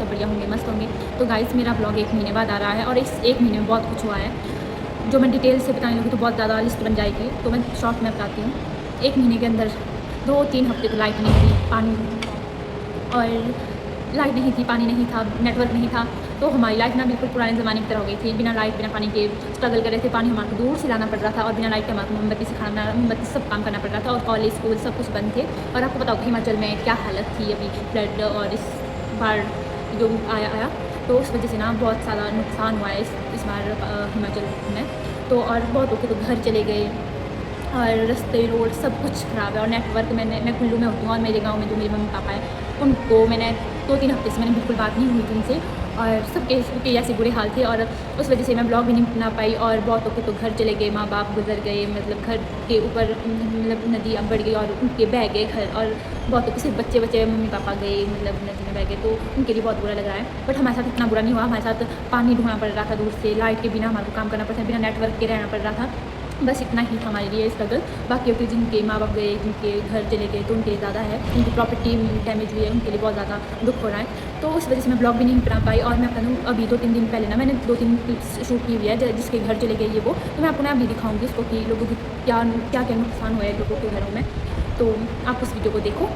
सब बढ़िया होंगे, मस्त होंगे। तो गाइस मेरा ब्लॉग 1 महीने बाद आ रहा है और इस 1 महीने में बहुत कुछ हुआ है जो मैं डिटेल से बताने लगी तो बहुत ज़्यादा लिस्ट बन जाएगी, तो मैं शॉर्ट में बताती हूँ। 1 महीने के अंदर 2-3 हफ्ते तो लाइट नहीं थी, पानी और लाइट नहीं थी, पानी नहीं था, नेटवर्क नहीं था, तो हमारी लाइफ ना बिल्कुल पुराने ज़माने की तरह हो गई थी। बिना लाइट बिना पानी के स्ट्रगल कर रहे थे, पानी हमारे को दूर से लाना पड़ रहा था और बिना लाइट के हमारे को मोमबत्ती से खाना बनाना, मोमबत्ती से सब काम करना पड़ रहा था और कॉलेज स्कूल सब कुछ बंद थे। और आपको पता होगा हिमाचल में क्या हालत थी अभी फ्लड और इस बार जो आया तो उस वजह से ना बहुत सारा नुकसान हुआ है इस बार हिमाचल में। तो और बहुत लोग के तो घर चले गए और रास्ते रोड सब कुछ ख़राब है और नेटवर्क मैं कुल्लू में होती हूँ और मेरे गांव में जो मेरे मम्मी पापा हैं उनको मैंने 2-3 हफ्ते से मैंने बिल्कुल बात नहीं हुई थी उनसे और सबके ऐसे बुरे हाल थे और उस वजह से मैं ब्लॉग भी नहीं बना पाई। और बहुत लोग के तो घर चले गए, माँ बाप गुजर गए, मतलब घर के ऊपर मतलब नदी अब बढ़ गई और उनके बह गए घर। और बहुत लोग सिर्फ बच्चे मम्मी पापा गए मतलब नदी में बह गए, तो उनके लिए बहुत बुरा लग रहा है। बट हमारे साथ इतना बुरा नहीं हुआ, हमारे साथ पानी ढूंढना पड़ रहा था दूर से, लाइट के बिना हमारे को काम करना पड़ता था, बिना नेटवर्क के रहना पड़ रहा था। बस इतना ही था हमारे लिए स्ट्रगल। बाकी के जिनके माँ बाप गए, जिनके घर चले गए तो उनके लिए ज़्यादा है, जिनकी प्रॉपर्टी डैमेज हुई है उनके लिए बहुत ज़्यादा दुख हो रहा है। तो उस वजह से मैं ब्लॉग भी नहीं बना पाई। और मैं बता दूँ अभी 2-3 दिन पहले ना मैंने 2-3 क्लिप्स शूट की हुई है जिसके घर चले गए ये वो, तो मैं आपको ना अभी दिखाऊंगी उसको कि लोगों की क्या क्या क्या नुकसान हुआ है लोगों के घरों में। तो आप उस वीडियो को देखो।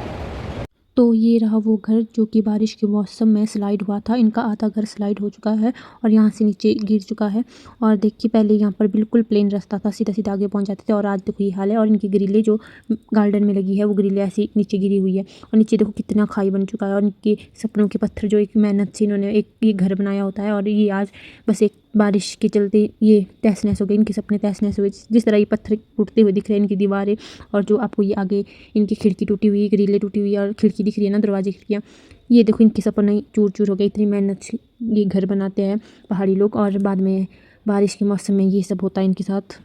तो ये रहा वो घर जो कि बारिश के मौसम में स्लाइड हुआ था। इनका आधा घर स्लाइड हो चुका है और यहाँ से नीचे गिर चुका है। और देखिए पहले यहाँ पर बिल्कुल प्लेन रास्ता था, सीधा सीधा आगे पहुँच जाते थे और आज देखो ये हाल है। और इनकी ग्रिलें जो गार्डन में लगी है वो ग्रिलें ऐसी नीचे गिरी हुई है और नीचे देखो कितना खाई बन चुका है। और इनके सपनों के पत्थर जो एक मेहनत से इन्होंने एक ये घर बनाया होता है और ये आज बस एक बारिश के चलते ये तहस नहस हो गए, इनके सपने तहस नहस हुए। जिस तरह ये पत्थर टूटते हुए दिख रहे हैं, इनकी दीवारें और जो आपको ये आगे इनकी खिड़की टूटी हुई, ग्रिलें टूटी हुई और खिड़की दिख रही है ना, दरवाजे खिड़कियाँ, ये देखो इनके सपने चूर चूर हो गए। इतनी मेहनत से ये घर बनाते हैं पहाड़ी लोग और बाद में बारिश के मौसम में ये सब होता है इनके साथ।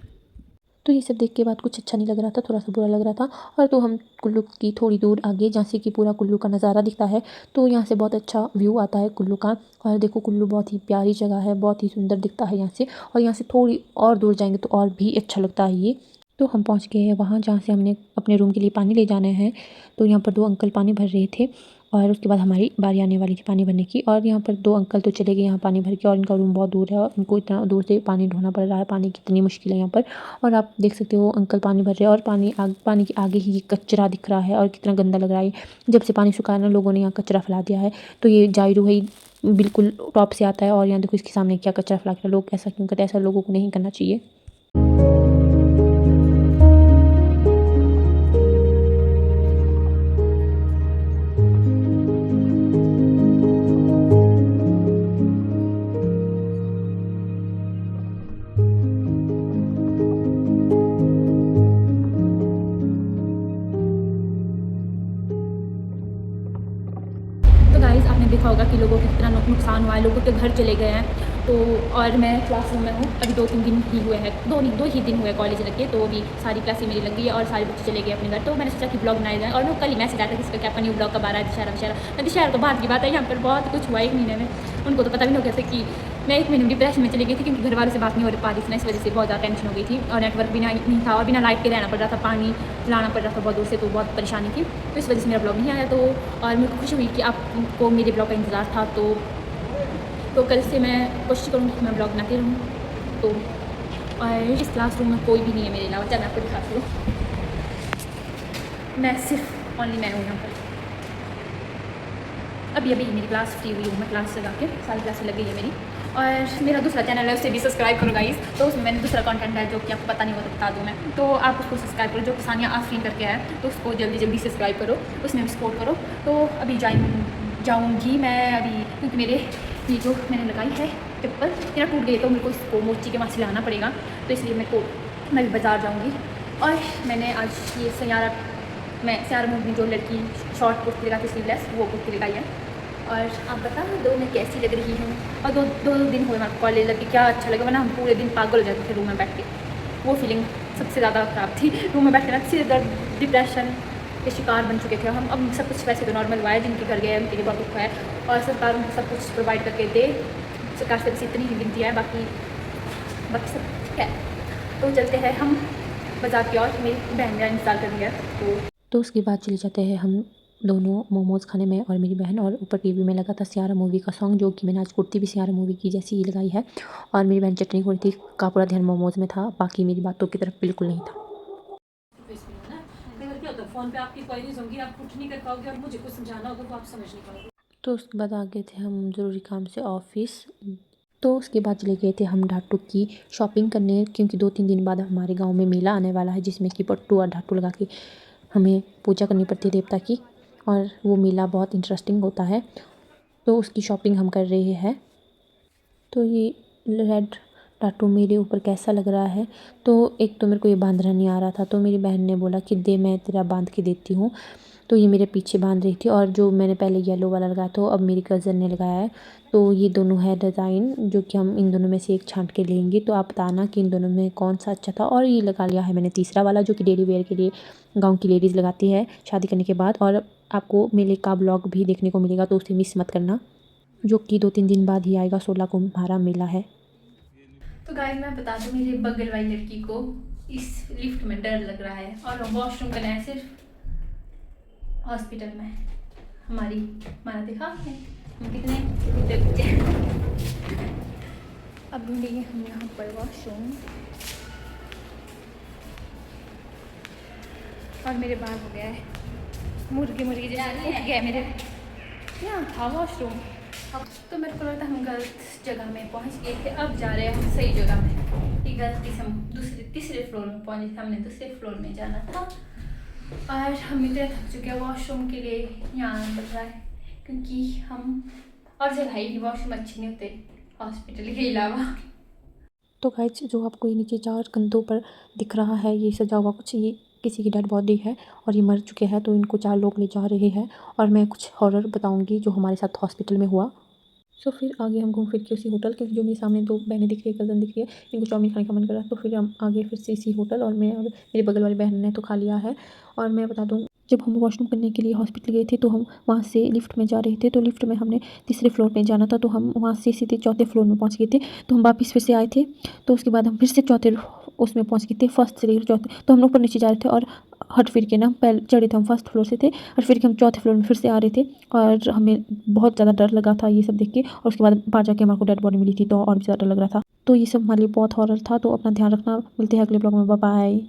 तो ये सब देख के बाद कुछ अच्छा नहीं लग रहा था, थोड़ा सा बुरा लग रहा था। और तो हम कुल्लू की थोड़ी दूर आगे जहाँ से कि पूरा कुल्लू का नज़ारा दिखता है, तो यहाँ से बहुत अच्छा व्यू आता है कुल्लू का। और देखो कुल्लू बहुत ही प्यारी जगह है, बहुत ही सुंदर दिखता है यहाँ से। और यहाँ से थोड़ी और दूर जाएंगे तो और भी अच्छा लगता है ये। तो हम पहुँच गए हैं वहाँ जहाँ से हमने अपने रूम के लिए पानी ले जाना है। तो यहाँ पर 2 अंकल पानी भर रहे थे और उसके बाद हमारी बारी आने वाली थी पानी भरने की। और यहाँ पर 2 अंकल तो चले गए यहाँ पानी भर के और इनका रूम बहुत दूर है और उनको इतना दूर से पानी ढोना पड़ रहा है। पानी की इतनी मुश्किल है यहाँ पर। और आप देख सकते हो अंकल पानी भर रहे हैं और पानी के आगे ही ये कचरा दिख रहा है और कितना गंदा लग रहा है। जब से पानी सूखा है ना, लोगों ने यहाँ कचरा फैला दिया है। तो ये जायरू है बिल्कुल टॉप से आता है और यहाँ देखो इसके सामने क्या कचरा फैला के लोग ऐसा क्यों करते हैं, ऐसा लोगों को नहीं करना चाहिए। तो गाइस आपने देखा होगा कि लोगों को कितना नुकसान हुआ है, लोगों के घर चले गए हैं। तो और मैं क्लासरूम में हूँ, अभी 2-3 दिन ही हुए हैं, 2 ही दिन हुए कॉलेज लग के, तो अभी सारी क्लासें मेरी लग गई है और सारे बच्चे चले गए अपने घर। तो मैंने सोचा कि ब्लॉग बनाया जाए और मैं कल ही मैसेज आया था किसका क्या न्यू ब्लॉग कब आ रहा है, दशहरा तो बात की बात है। यहाँ पर बहुत कुछ हुआ 1 महीने में, उनको तो पता भी नहीं हो गया कि मैं 1 महीने में डिप्रेशन में चली गई थी क्योंकि घर वालों से बात नहीं हो पा रही थी ना, इस वजह से बहुत ज़्यादा टेंशन हो गई थी। और नेटवर्क भी नहीं था और बिना लाइट के रहना पड़ रहा था, पानी लाना पड़ रहा था बहुत दूर से, तो बहुत परेशानी थी। तो इस वजह से मेरा ब्लॉग नहीं आया। तो और मेरे को खुशी हुई कि आपको मेरे ब्लॉग का इंतज़ार था। तो कल से मैं कोशिश करूँगी कि मैं ब्लॉग बनाती रहूँ। तो और इस क्लासरूम में कोई भी नहीं है मेरे अलावा, चाहे मैं आपको दिखाती हूँ, मैं सिर्फ ओनली मैं हूँ यहाँ पर। अभी मेरी क्लास फ्री हुई हूँ, मैं क्लास लगा के सारी क्लासें लग गई है मेरी। और मेरा दूसरा चैनल है उसे भी सब्सक्राइब करो गाइस। तो उसमें मैंने दूसरा कंटेंट है जो कि आपको पता नहीं होता, बता दूँ मैं। तो आप उसको सब्सक्राइब करो, जो कि सानिया आफरीन करके है, तो उसको जल्दी जल्दी सब्सक्राइब करो, उसमें भी सपोर्ट करो। तो अभी जाऊँगी मैं अभी, क्योंकि मेरे ये जो मैंने लगाई है चप्पल मेरा टूट गई, तो मेरे को इसको मोची के वहाँ से लाना पड़ेगा। तो इसलिए मैं भी बाज़ार जाऊँगी। और मैंने आज ये सयारा मूवी में जो लड़की शॉर्ट कुर्ती लगाती स्लीवलेस, वो कुर्ती लगाई है। और आप बता दो मैं कैसी लग रही हूँ। और दो दिन हुए हमारे कॉलेज लग के, क्या अच्छा लगा, वरना हम पूरे दिन पागल हो जाते थे रूम में बैठ के। वो फीलिंग सबसे ज़्यादा ख़राब थी, रूम में बैठ के ना सिर दर्द डिप्रेशन के शिकार बन चुके थे हम। अब सब कुछ वैसे तो नॉर्मल हुआ है, जिनके घर गए उनके लिए बहुत दुख है और सरकार उनको सब कुछ प्रोवाइड करके दे, सरकार से बस इतनी ही विनती है, बाकी सब ठीक है। तो चलते हैं हम बाज़ार की ओर, मेरी बहन मेरा इंतज़ार कर रही है। तो तो उसके बाद चले जाते हैं हम दोनों मोमोज़ खाने में और मेरी बहन, और ऊपर टीवी में लगा था सियारा मूवी का सॉन्ग, जो कि मैंने आज कुर्ती भी सियारा मूवी की जैसी ही लगाई है। और मेरी बहन चटनी खो रही थी, का पूरा ध्यान मोमोज़ में था, बाकी मेरी बातों की तरफ बिल्कुल नहीं था। फ़ोन पे आपकी क्वेरीज होंगी, आप कुछ नहीं कर पाओगे और मुझे कुछ समझाना होगा तो आप समझ नहीं पाओगे। तो उसके बाद आ गए थे हम ज़रूरी काम से ऑफ़िस। तो उसके बाद चले गए थे हम ढाटू की शॉपिंग करने, क्योंकि 2-3 दिन बाद हमारे गांव में मेला आने वाला है, जिसमें कि पट्टू और ढाटू लगा के हमें पूजा करनी पड़ती है देवता की, और वो मेला बहुत इंटरेस्टिंग होता है। तो उसकी शॉपिंग हम कर रहे हैं। तो ये रेड टाटू मेरे ऊपर कैसा लग रहा है। तो एक तो मेरे को ये बांधना नहीं आ रहा था, तो मेरी बहन ने बोला कि दे, मैं तेरा बांध के देती हूँ। तो ये मेरे पीछे बांध रही थी, और जो मैंने पहले येलो वाला लगाया था अब मेरी कज़न ने लगाया है। तो ये दोनों है डिज़ाइन, जो कि हम इन दोनों में से एक छांट के लेंगे। तो आप बताना कि इन दोनों में कौन सा अच्छा था। और ये लगा लिया है मैंने तीसरा वाला, जो कि डेली वेयर के लिए गाँव की लेडीज़ लगाती है शादी करने के बाद। और आपको मेले का ब्लॉग भी देखने को मिलेगा, तो उसे मिस मत करना, जो कि 2-3 दिन बाद ही आएगा। 16 को हमारा मेला है। तो गाइस मैं बता दूं, मेरे बगल वाली लड़की को इस लिफ्ट में डर लग रहा है, और वॉशरूम करना है सिर्फ हॉस्पिटल में। हमारी माना दिखा है हम कितने डर बच्चे हैं। अब ढूंढेंगे हम यहाँ पर वॉशरूम। और मेरे बाल हो गया है मुर्गे मुर्गे जैसे उठ गया मेरे। यहाँ था वॉशरूम। तो मेरे को लगता है हम गलत जगह में पहुँच गए थे, अब जा रहे हैं हम सही जगह में। ये गलती से हम तीसरे फ्लोर में पहुँचे थे, हमने दूसरे फ्लोर में जाना था। और हम इतने थक चुके हैं वॉशरूम के लिए यहाँ आना पड़ रहा है, क्योंकि हम और जगह ही वॉशरूम अच्छे नहीं होते हॉस्पिटल के अलावा। तो गाइस, जो आपको ये नीचे 4 कंधों पर दिख रहा है, ये सजा हुआ कुछ, ये किसी की डेड बॉडी है और ये मर चुके हैं। तो इनको 4 लोग ले जा रहे हैं, और मैं कुछ हॉरर बताऊंगी जो हमारे साथ हॉस्पिटल में हुआ। सो फिर आगे हम घूम फिर के उसी होटल, क्योंकि जो मेरे सामने 2 बहनें दिख रही है, कज़न दिख रही है, इनको चाउमीन खाने का मन कर रहा है। तो फिर हम आगे फिर से इसी होटल, और मैं और मेरी बगल वाली बहन ने तो खा लिया है। और मैं बता दूँ, जब हम वॉशरूम करने के लिए हॉस्पिटल गए थे, तो हम वहाँ से लिफ्ट में जा रहे थे। तो लिफ्ट में हमने तीसरे फ्लोर पे जाना था, तो हम वहाँ से सीधे चौथे फ्लोर में पहुँच गए थे। तो हम वापस फिर से आए थे। तो उसके बाद हम फिर से चौथे उसमें पहुँच गए थे, फर्स्ट से लेकर चौथे। तो हम लोग ऊपर नीचे जा रहे थे, और हट फिर के ना पहले चढ़े थे हम फर्स्ट फ्लोर से थे, और फिर के हम चौथे फ्लोर में फिर से आ रहे थे। और हमें बहुत ज़्यादा डर लगा था ये सब देख के। और उसके बाद बाहर जाके हमारे को डेड बॉडी मिली थी, तो और भी ज़्यादा डर लग रहा था। तो ये सब हमारे लिए बहुत हॉरर था। तो अपना ध्यान रखना, मिलते हैं अगले ब्लॉग में, बाय बाय।